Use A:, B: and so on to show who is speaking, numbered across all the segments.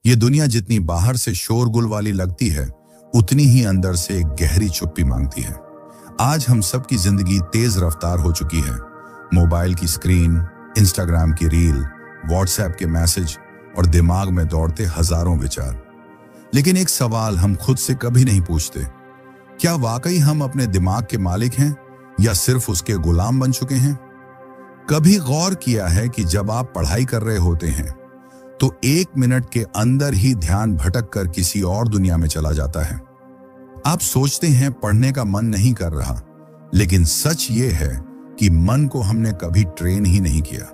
A: ये दुनिया जितनी बाहर से शोरगुल वाली लगती है, उतनी ही अंदर से एक गहरी चुप्पी मांगती है। आज हम सब की जिंदगी तेज रफ्तार हो चुकी है। मोबाइल की स्क्रीन, इंस्टाग्राम की रील, व्हाट्सएप के मैसेज और दिमाग में दौड़ते हजारों विचार। लेकिन एक सवाल हम खुद से कभी नहीं पूछते, क्या वाकई हम अपने दिमाग के मालिक हैं या सिर्फ उसके गुलाम बन चुके हैं? कभी गौर किया है कि जब आप पढ़ाई कर रहे होते हैं तो 1 मिनट के अंदर ही ध्यान भटक कर किसी और दुनिया में चला जाता है। आप सोचते हैं पढ़ने का मन नहीं कर रहा, लेकिन सच ये है कि मन को हमने कभी ट्रेन ही नहीं किया।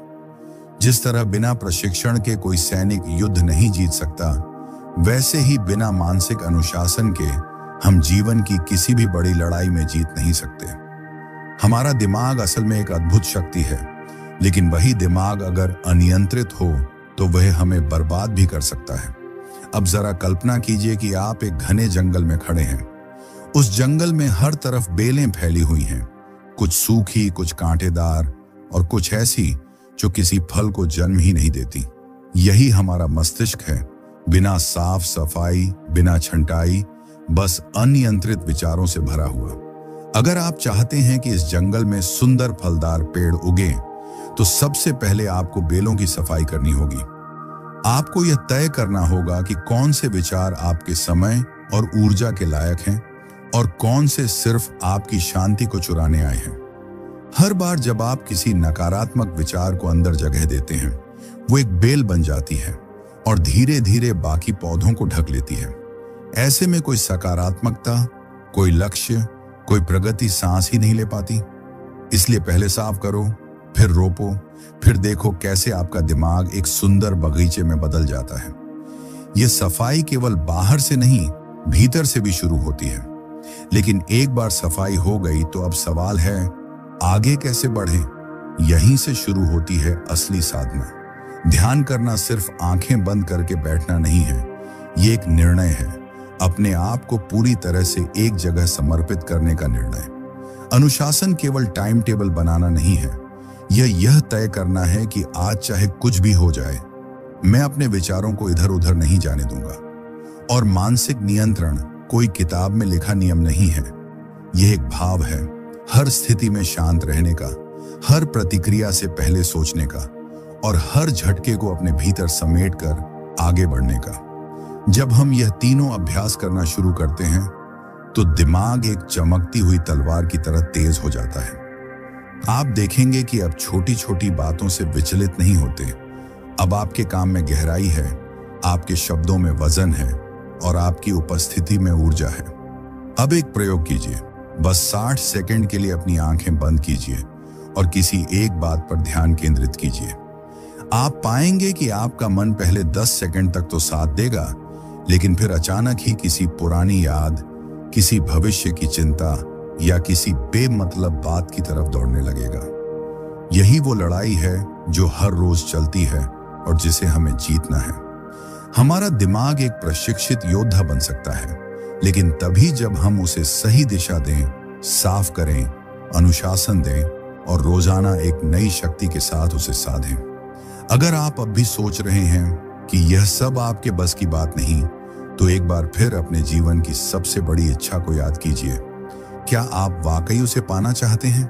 A: जिस तरह बिना प्रशिक्षण के कोई सैनिक युद्ध नहीं जीत सकता, वैसे ही बिना मानसिक अनुशासन के हम जीवन की किसी भी बड़ी लड़ाई में जीत नहीं सकते। हमारा दिमाग असल में एक अद्भुत शक्ति है, लेकिन वही दिमाग अगर अनियंत्रित हो तो वह हमें बर्बाद भी कर सकता है। अब जरा कल्पना कीजिए कि आप एक घने जंगल में खड़े हैं। उस जंगल में हर तरफ बेलें फैली हुई हैं, कुछ सूखी, कुछ कांटेदार और कुछ ऐसी जो किसी फल को जन्म ही नहीं देती। यही हमारा मस्तिष्क है, बिना साफ सफाई, बिना छंटाई, बस अनियंत्रित विचारों से भरा हुआ। अगर आप चाहते हैं कि इस जंगल में सुंदर फलदार पेड़ उगे, तो सबसे पहले आपको बेलों की सफाई करनी होगी। आपको यह तय करना होगा कि कौन से विचार आपके समय और ऊर्जा के लायक हैं और कौन से सिर्फ आपकी शांति को चुराने आए हैं। हर बार जब आप किसी नकारात्मक विचार को अंदर जगह देते हैं, वो एक बेल बन जाती है और धीरे धीरे बाकी पौधों को ढक लेती है। ऐसे में कोई सकारात्मकता, कोई लक्ष्य, कोई प्रगति सांस ही नहीं ले पाती। इसलिए पहले साफ करो, फिर रोपो, फिर देखो कैसे आपका दिमाग एक सुंदर बगीचे में बदल जाता है। यह सफाई केवल बाहर से नहीं, भीतर से भी शुरू होती है। लेकिन एक बार सफाई हो गई तो अब सवाल है, आगे कैसे बढ़ें? यहीं से शुरू होती है असली साधना। ध्यान करना सिर्फ आंखें बंद करके बैठना नहीं है, ये एक निर्णय है, अपने आप को पूरी तरह से एक जगह समर्पित करने का निर्णय। अनुशासन केवल टाइम टेबल बनाना नहीं है, यह तय करना है कि आज चाहे कुछ भी हो जाए, मैं अपने विचारों को इधर उधर नहीं जाने दूंगा। और मानसिक नियंत्रण कोई किताब में लिखा नियम नहीं है, यह एक भाव है, हर स्थिति में शांत रहने का, हर प्रतिक्रिया से पहले सोचने का और हर झटके को अपने भीतर समेट कर आगे बढ़ने का। जब हम यह तीनों अभ्यास करना शुरू करते हैं तो दिमाग एक चमकती हुई तलवार की तरह तेज हो जाता है। आप देखेंगे कि अब छोटी छोटी बातों से विचलित नहीं होते। अब आपके काम में गहराई है, आपके शब्दों में वजन है और आपकी उपस्थिति में ऊर्जा है। अब एक प्रयोग कीजिए, बस 60 सेकंड के लिए अपनी आंखें बंद कीजिए और किसी एक बात पर ध्यान केंद्रित कीजिए। आप पाएंगे कि आपका मन पहले 10 सेकंड तक तो साथ देगा, लेकिन फिर अचानक ही किसी पुरानी याद, किसी भविष्य की चिंता या किसी बेमतलब बात की तरफ दौड़ने लगेगा। यही वो लड़ाई है जो हर रोज चलती है और जिसे हमें जीतना है। हमारा दिमाग एक प्रशिक्षित योद्धा बन सकता है, लेकिन तभी जब हम उसे सही दिशा दें, साफ करें, अनुशासन दें और रोजाना एक नई शक्ति के साथ उसे साधें। अगर आप अब भी सोच रहे हैं कि यह सब आपके बस की बात नहीं, तो एक बार फिर अपने जीवन की सबसे बड़ी इच्छा को याद कीजिए। क्या आप वाकई उसे पाना चाहते हैं?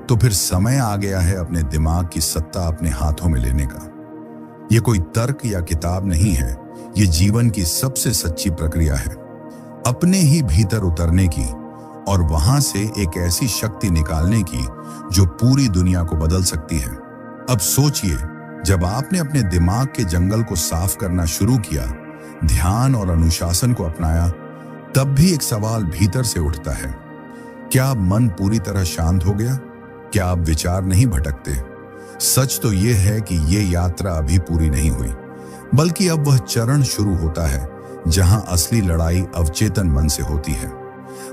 A: तो फिर समय आ गया है अपने दिमाग की सत्ता अपने हाथों में लेने का। यह कोई तर्क या किताब नहीं है, ये जीवन की सबसे सच्ची प्रक्रिया है, अपने ही भीतर उतरने की और वहां से एक ऐसी शक्ति निकालने की जो पूरी दुनिया को बदल सकती है। अब सोचिए, जब आपने अपने दिमाग के जंगल को साफ करना शुरू किया, ध्यान और अनुशासन को अपनाया, तब भी एक सवाल भीतर से उठता है, क्या मन पूरी तरह शांत हो गया? क्या आप विचार नहीं भटकते? सच तो यह है कि यह यात्रा अभी पूरी नहीं हुई, बल्कि अब वह चरण शुरू होता है जहां असली लड़ाई अवचेतन मन से होती है।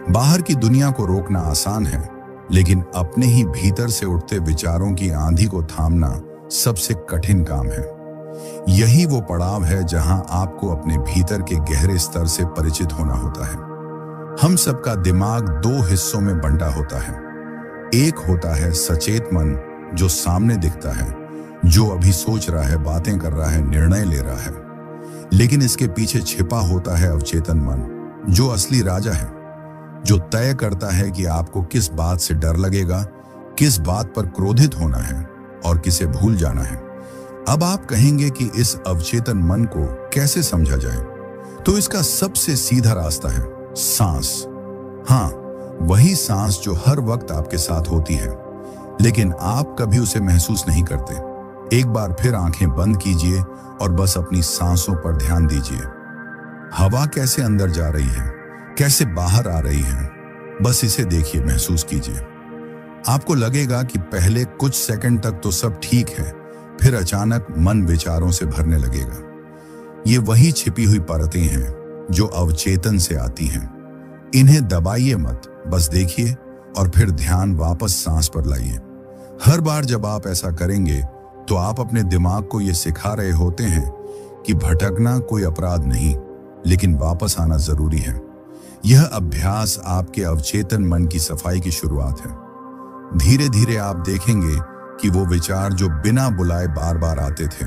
A: बाहर की दुनिया को रोकना आसान है, लेकिन अपने ही भीतर से उठते विचारों की आंधी को थामना सबसे कठिन काम है। यही वो पड़ाव है जहां आपको अपने भीतर के गहरे स्तर से परिचित होना होता है। हम सबका दिमाग 2 हिस्सों में बंटा होता है। एक होता है सचेत मन, जो सामने दिखता है, जो अभी सोच रहा है, बातें कर रहा है, निर्णय ले रहा है। लेकिन इसके पीछे छिपा होता है अवचेतन मन, जो असली राजा है, जो तय करता है कि आपको किस बात से डर लगेगा, किस बात पर क्रोधित होना है और किसे भूल जाना है। अब आप कहेंगे कि इस अवचेतन मन को कैसे समझा जाए? तो इसका सबसे सीधा रास्ता है सांस। हाँ, वही सांस जो हर वक्त आपके साथ होती है, लेकिन आप कभी उसे महसूस नहीं करते। एक बार फिर आंखें बंद कीजिए और बस अपनी सांसों पर ध्यान दीजिए। हवा कैसे अंदर जा रही है, कैसे बाहर आ रही है, बस इसे देखिए, महसूस कीजिए। आपको लगेगा कि पहले कुछ सेकंड तक तो सब ठीक है, फिर अचानक मन विचारों से भरने लगेगा। ये वही छिपी हुई परतें हैं जो अवचेतन से आती हैं। इन्हें दबाइए मत, बस देखिए और फिर ध्यान वापस सांस पर लाइए। हर बार जब आप ऐसा करेंगे तो आप अपने दिमाग को ये सिखा रहे होते हैं कि भटकना कोई अपराध नहीं, लेकिन वापस आना जरूरी है। यह अभ्यास आपके अवचेतन मन की सफाई की शुरुआत है। धीरे धीरे आप देखेंगे कि वो विचार जो बिना बुलाए बार बार आते थे,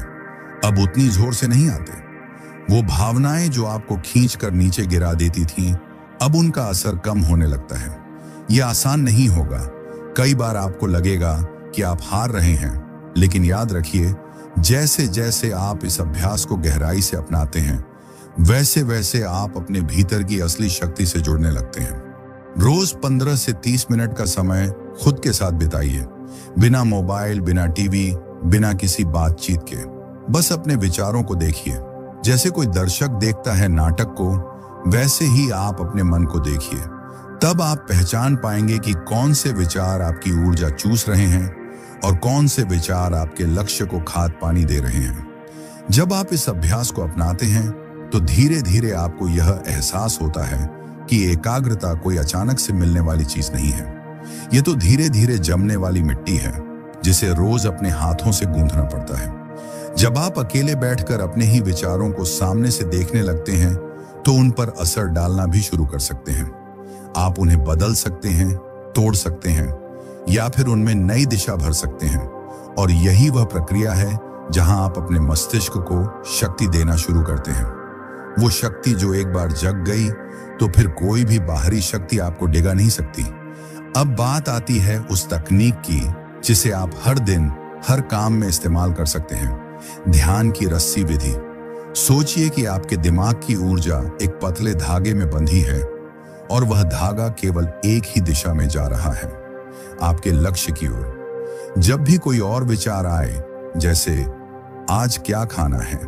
A: अब उतनी जोर से नहीं आते। वो भावनाएं जो आपको खींचकर नीचे गिरा देती थीं, अब उनका असर कम होने लगता है। यह आसान नहीं होगा। कई बार आपको लगेगा कि आप हार रहे हैं, लेकिन याद रखिए, जैसे जैसे आप इस अभ्यास को गहराई से अपनाते हैं, वैसे वैसे आप अपने भीतर की असली शक्ति से जुड़ने लगते हैं। रोज 15 से 30 मिनट का समय खुद के साथ बिताइए, बिना मोबाइल, बिना टीवी, बिना किसी बातचीत के। बस अपने विचारों को देखिए। जैसे कोई दर्शक देखता है नाटक को, वैसे ही आप अपने मन को देखिए। तब आप पहचान पाएंगे कि कौन से विचार आपकी ऊर्जा चूस रहे हैं और कौन से विचार आपके लक्ष्य को खाद पानी दे रहे हैं। जब आप इस अभ्यास को अपनाते हैं तो धीरे धीरे आपको यह एहसास होता है कि एकाग्रता कोई अचानक से मिलने वाली चीज नहीं है। यह तो धीरे धीरे जमने वाली मिट्टी है, जिसे रोज अपने हाथों से गूंथना पड़ता है। जब आप अकेले बैठकर अपने ही विचारों को सामने से देखने लगते हैं तो उन पर असर डालना भी शुरू कर सकते हैं। आप उन्हें बदल सकते हैं, तोड़ सकते हैं या फिर उनमें नई दिशा भर सकते हैं। और यही वह प्रक्रिया है जहां आप अपने मस्तिष्क को शक्ति देना शुरू करते हैं। वो शक्ति जो एक बार जग गई तो फिर कोई भी बाहरी शक्ति आपको डिगा नहीं सकती। अब बात आती है उस तकनीक की जिसे आप हर दिन हर काम में इस्तेमाल कर सकते हैं, ध्यान की रस्सी विधि। सोचिए कि आपके दिमाग की ऊर्जा एक पतले धागे में बंधी है और वह धागा केवल एक ही दिशा में जा रहा है, आपके लक्ष्य की ओर। जब भी कोई और विचार आए, जैसे आज क्या खाना है,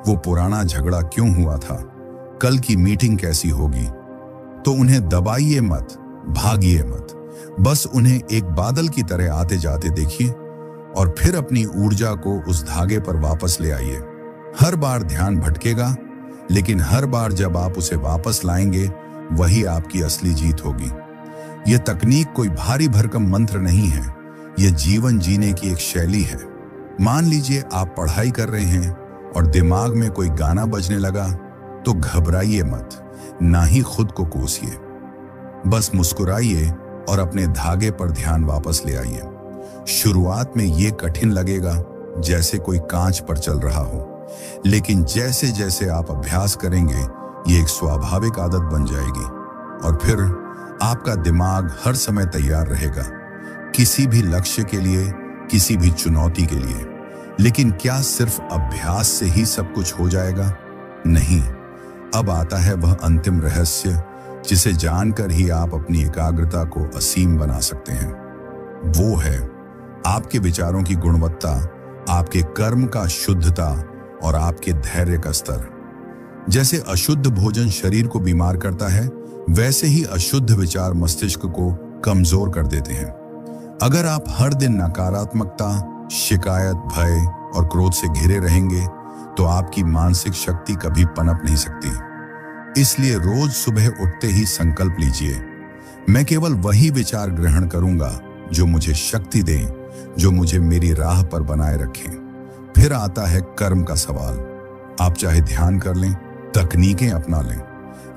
A: वो पुराना झगड़ा क्यों हुआ था, कल की मीटिंग कैसी होगी, तो उन्हें दबाइए मत, भागिए मत। बस उन्हें एक बादल की तरह आते जाते देखिए और फिर अपनी ऊर्जा को उस धागे पर वापस ले आइए। हर बार ध्यान भटकेगा, लेकिन हर बार जब आप उसे वापस लाएंगे, वही आपकी असली जीत होगी। यह तकनीक कोई भारी भरकम मंत्र नहीं है, यह जीवन जीने की एक शैली है। मान लीजिए आप पढ़ाई कर रहे हैं और दिमाग में कोई गाना बजने लगा, तो घबराइए मत, ना ही खुद को कोसिए। बस मुस्कुराइए और अपने धागे पर ध्यान वापस ले आइए। शुरुआत में ये कठिन लगेगा, जैसे कोई कांच पर चल रहा हो, लेकिन जैसे जैसे आप अभ्यास करेंगे, ये एक स्वाभाविक आदत बन जाएगी और फिर आपका दिमाग हर समय तैयार रहेगा, किसी भी लक्ष्य के लिए, किसी भी चुनौती के लिए। लेकिन क्या सिर्फ अभ्यास से ही सब कुछ हो जाएगा? नहीं। अब आता है वह अंतिम रहस्य जिसे जानकर ही आप अपनी एकाग्रता को असीम बना सकते हैं। वो है आपके विचारों की गुणवत्ता, आपके कर्म का शुद्धता और आपके धैर्य का स्तर। जैसे अशुद्ध भोजन शरीर को बीमार करता है, वैसे ही अशुद्ध विचार मस्तिष्क को कमजोर कर देते हैं। अगर आप हर दिन नकारात्मकता, शिकायत, भय और क्रोध से घिरे रहेंगे, तो आपकी मानसिक शक्ति कभी पनप नहीं सकती। इसलिए रोज सुबह उठते ही संकल्प लीजिए, मैं केवल वही विचार ग्रहण करूंगा जो मुझे शक्ति दें, जो मुझे मेरी राह पर बनाए रखें। फिर आता है कर्म का सवाल। आप चाहे ध्यान कर लें, तकनीकें अपना लें,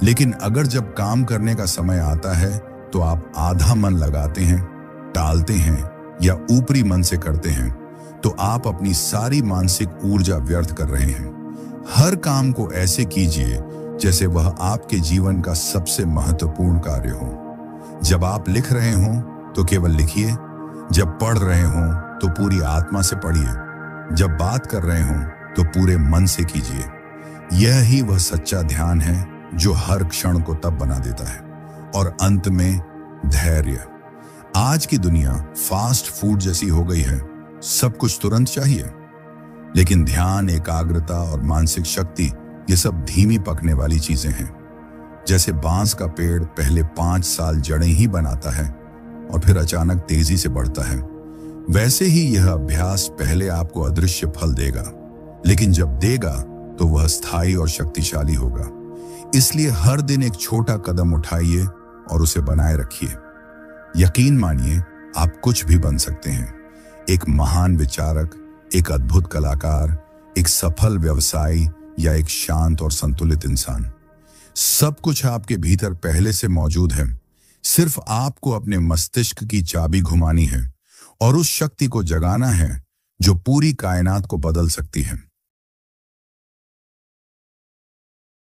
A: लेकिन अगर जब काम करने का समय आता है तो आप आधा मन लगाते हैं, टालते हैं या ऊपरी मन से करते हैं, तो आप अपनी सारी मानसिक ऊर्जा व्यर्थ कर रहे हैं। हर काम को ऐसे कीजिए जैसे वह आपके जीवन का सबसे महत्वपूर्ण कार्य हो। जब आप लिख रहे हों तो केवल लिखिए, जब पढ़ रहे हों तो पूरी आत्मा से पढ़िए, जब बात कर रहे हों तो पूरे मन से कीजिए। यह ही वह सच्चा ध्यान है जो हर क्षण को तब बना देता है। और अंत में धैर्य। आज की दुनिया फास्ट फूड जैसी हो गई है, सब कुछ तुरंत चाहिए। लेकिन ध्यान, एकाग्रता और मानसिक शक्ति ये सब धीमी पकने वाली चीजें हैं। जैसे बांस का पेड़ पहले 5 साल जड़ें ही बनाता है और फिर अचानक तेजी से बढ़ता है, वैसे ही यह अभ्यास पहले आपको अदृश्य फल देगा, लेकिन जब देगा तो वह स्थायी और शक्तिशाली होगा। इसलिए हर दिन एक छोटा कदम उठाइए और उसे बनाए रखिए। यकीन मानिए, आप कुछ भी बन सकते हैं। एक महान विचारक, एक अद्भुत कलाकार, एक सफल व्यवसायी या एक शांत और संतुलित इंसान। सब कुछ आपके भीतर पहले से मौजूद है। सिर्फ आपको अपने मस्तिष्क की चाबी घुमानी है और उस शक्ति को जगाना है जो पूरी कायनात को बदल सकती है।